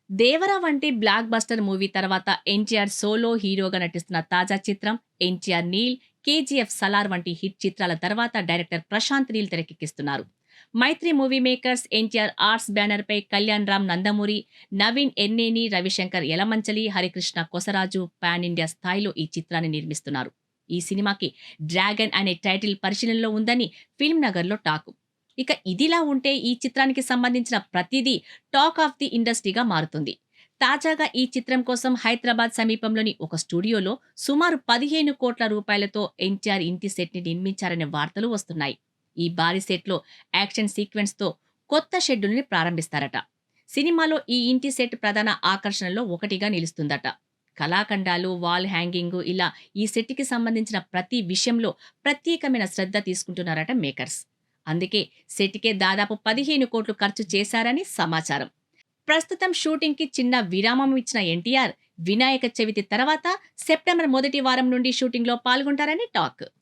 దేవర వంటి block buster movie తర్వాత NTR solo హీరోగా నటిస్తున్న తాజా చిత్రం ఎన్టీఆర్ నీల్, కేజీఎఫ్ సలార్ వంటి హిట్ చిత్రాల తర్వాత డైరెక్టర్ ప్రశాంత్ నీల్ తెరకెక్కిస్తున్నారు. మైత్రి మూవీ మేకర్స్, ఎన్టీఆర్ ఆర్ట్స్ బ్యానర్ పై కళ్యాణ్ రామ్ నందమూరి, నవీన్ ఎన్నేని, రవిశంకర్ యలమంచలి, హరికృష్ణ కొసరాజు పాన్ ఇండియా స్థాయిలో ఈ చిత్రాన్ని నిర్మిస్తున్నారు. ఈ సినిమాకి డ్రాగన్ అనే టైటిల్ పరిశీలనలో ఉందని ఫిల్మ్ నగర్లో టాక్. ఇక ఇదిలా ఉంటే ఈ చిత్రానికి సంబంధించిన ప్రతిదీ టాక్ ఆఫ్ ది ఇండస్ట్రీగా మారుతుంది. తాజాగా ఈ చిత్రం కోసం హైదరాబాద్ సమీపంలోని ఒక స్టూడియోలో సుమారు 15 కోట్ల రూపాయలతో ఎన్టీఆర్ ఇంటి సెట్ ని నిర్మించారనే వార్తలు వస్తున్నాయి. ఈ భారీ సెట్లో యాక్షన్ సీక్వెన్స్ తో కొత్త షెడ్యూల్ ని ప్రారంభిస్తారట. సినిమాలో ఈ ఇంటి సెట్ ప్రధాన ఆకర్షణలో ఒకటిగా నిలుస్తుందట. కళాఖండాలు, వాల్ హ్యాంగింగ్ ఇలా ఈ సెట్ కి సంబంధించిన ప్రతి విషయంలో ప్రత్యేకమైన శ్రద్ధ తీసుకుంటున్నారట మేకర్స్. అందుకే సెట్‌కే దాదాపు 15 కోట్లు ఖర్చు చేశారని సమాచారం. ప్రస్తుతం షూటింగ్‌కి చిన్న విరామం ఇచ్చిన ఎన్టీఆర్ వినాయక చవితి తర్వాత సెప్టెంబర్ మొదటి వారం నుండి షూటింగ్‌లో పాల్గొంటారని టాక్.